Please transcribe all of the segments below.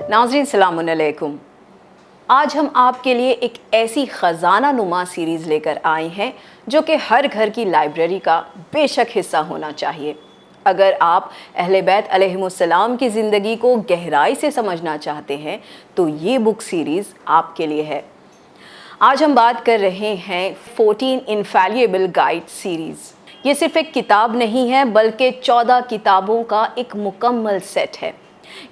नाज़रीन सलाम अलैकुम। आज हम आपके लिए एक ऐसी ख़जाना नुमा सीरीज़ लेकर आए हैं जो कि हर घर की लाइब्रेरी का बेशक हिस्सा होना चाहिए। अगर आप अहले बैत अलैहिमुस्सलाम की ज़िंदगी को गहराई से समझना चाहते हैं तो ये बुक सीरीज़ आपके लिए है। आज हम बात कर रहे हैं 14 इनफैलिएबल गाइड सीरीज़। ये सिर्फ एक किताब नहीं है बल्कि 14 किताबों का एक मुकम्मल सेट है।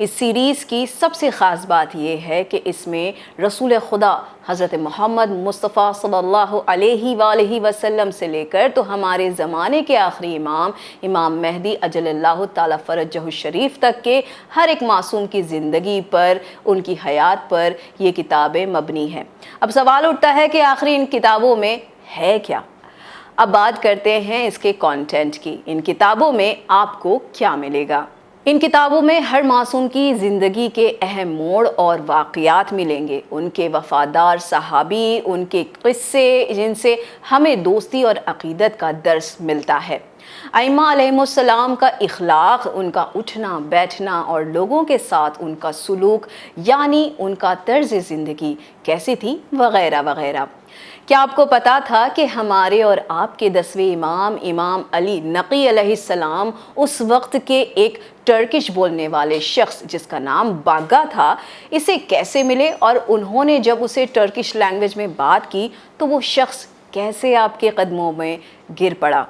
इस सीरीज़ की सबसे ख़ास बात यह है कि इसमें रसूल खुदा हज़रत मोहम्मद मुस्तफ़ा सल्लल्लाहु अलैहि वसल्लम से लेकर तो हमारे ज़माने के आखिरी इमाम मेहदी अजलल्लाहु ताला फ़रजहु शरीफ तक के हर एक मासूम की ज़िंदगी पर, उनकी हयात पर ये किताबें मबनी हैं। अब सवाल उठता है कि आखिर इन किताबों में है क्या। अब बात करते हैं इसके कंटेंट की। इन किताबों में आपको क्या मिलेगा। इन किताबों में हर मासूम की ज़िंदगी के अहम मोड़ और वाक़यात मिलेंगे, उनके वफ़ादार सहाबी, उनके क़िस्से जिनसे हमें दोस्ती और अक़ीदत का दर्स मिलता है। अइम्मा अलैहिमुस्सलाम का इख़लाक़, उनका उठना बैठना और लोगों के साथ उनका सुलूक यानी उनका तर्ज़ ज़िंदगी कैसी थी, वग़ैरह वग़ैरह। क्या आपको पता था कि हमारे और आपके 10वें इमाम अली नक़ी अलैहिस्सलाम उस वक्त के एक टर्किश बोलने वाले शख्स जिसका नाम बागा था, इसे कैसे मिले और उन्होंने जब उसे टर्किश लैंग्वेज में बात की तो वो शख्स कैसे आपके कदमों में गिर पड़ा।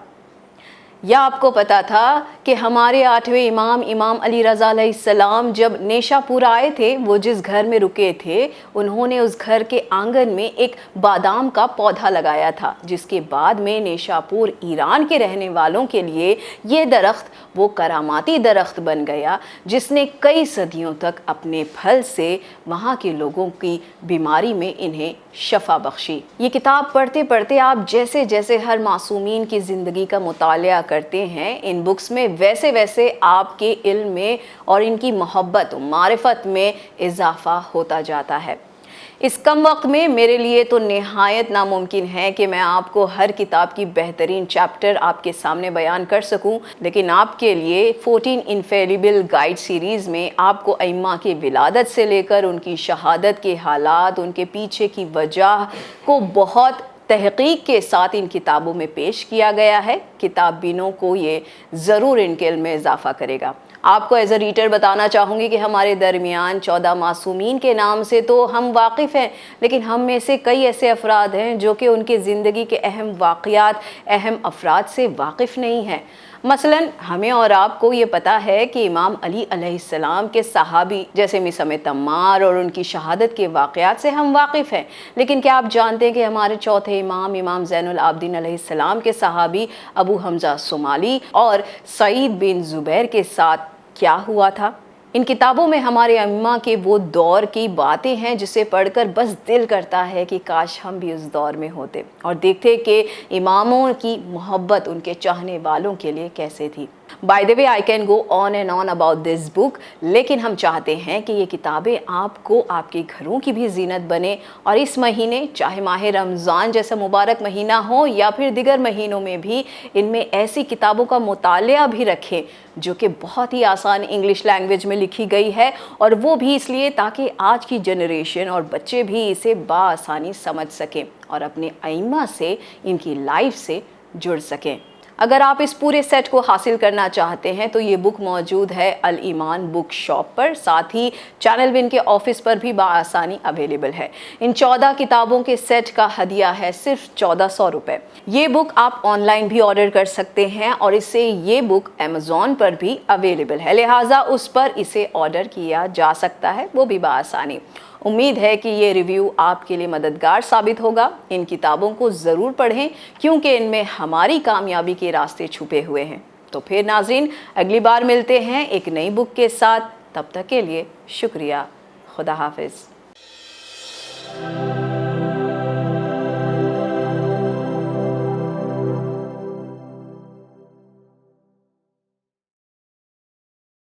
या आपको पता था कि हमारे 8वें इमाम अली रज़ा अलैहिस्सलाम जब नेशापुर आए थे, वो जिस घर में रुके थे उन्होंने उस घर के आंगन में एक बादाम का पौधा लगाया था, जिसके बाद में नेशापुर ईरान के रहने वालों के लिए ये दरख्त वो करामाती दरख्त बन गया जिसने कई सदियों तक अपने फल से वहाँ के लोगों की बीमारी में इन्हें शफा बख्शी। ये किताब पढ़ते पढ़ते आप जैसे जैसे हर मासूमीन की ज़िंदगी का मुतालिया करते हैं, इन बुक्स में वैसे वैसे आपके इल्म में और इनकी मोहब्बत मारिफत में इजाफ़ा होता जाता है। इस कम वक्त में मेरे लिए तो निहायत नामुमकिन है कि मैं आपको हर किताब की बेहतरीन चैप्टर आपके सामने बयान कर सकूं, लेकिन आपके लिए 14 इनफैलिएबल गाइड सीरीज़ में आपको अइम्मा की विलादत से लेकर उनकी शहादत के हालात, उनके पीछे की वजह को बहुत तहक़ीक़ के साथ इन किताबों में पेश किया गया है। किताब बीनों को ये ज़रूर इनके इल्म में इजाफ़ा करेगा। आपको एज़ अ रीडर बताना चाहूँगी कि हमारे दरमियान 14 मासूमीन के नाम से तो हम वाकिफ़ हैं, लेकिन हम में से कई ऐसे अफराद हैं जो कि उनके ज़िंदगी के अहम वाक़यात, अहम अफराद से वाकिफ़ नहीं हैं। मसलन हमें और आपको ये पता है कि इमाम अली अलैहिस्सलाम के सहाबी जैसे मिसम तम्मार और उनकी शहादत के वाक़यात से हम वाकिफ़ हैं, लेकिन क्या आप जानते हैं कि हमारे चौथे इमाम ज़ैनुल आबिदीन अलैहिस्सलाम के सहाबी अबू हमज़ा सुमाली और सईद बिन ज़ुबैर के साथ क्या हुआ था। इन किताबों में हमारे अम्मा के वो दौर की बातें हैं जिसे पढ़कर बस दिल करता है कि काश हम भी उस दौर में होते और देखते कि इमामों की मोहब्बत उनके चाहने वालों के लिए कैसे थी। By the way I can go on and on about this book, लेकिन हम चाहते हैं कि ये किताबें आपको आपके घरों की भी जीनत बने और इस महीने चाहे माह रमज़ान जैसा मुबारक महीना हो या फिर दिगर महीनों में भी इनमें ऐसी किताबों का मुतालिया भी रखें जो कि बहुत ही आसान इंग्लिश लैंग्वेज में लिखी गई है, और वो भी इसलिए ताकि आज की जनरेशन और बच्चे भी इसे बाआसानी समझ सकें और अपने अइम्मा से, इनकी लाइफ से जुड़ सकें। अगर आप इस पूरे सेट को हासिल करना चाहते हैं तो ये बुक मौजूद है अल ईमान बुक शॉप पर, साथ ही चैनल विन के ऑफिस पर भी बाआसानी अवेलेबल है। इन 14 किताबों के सेट का हदिया है सिर्फ 1400 रुपये। ये बुक आप ऑनलाइन भी ऑर्डर कर सकते हैं और इससे ये बुक अमेज़ॉन पर भी अवेलेबल है, लिहाजा उस पर इसे ऑर्डर किया जा सकता है, वो भी बाआसानी। उम्मीद है कि ये रिव्यू आपके लिए मददगार साबित होगा। इन किताबों को ज़रूर पढ़ें क्योंकि इनमें हमारी कामयाबी के रास्ते छुपे हुए हैं। तो फिर नाज़रीन, अगली बार मिलते हैं एक नई बुक के साथ। तब तक के लिए शुक्रिया। खुदा हाफिज़।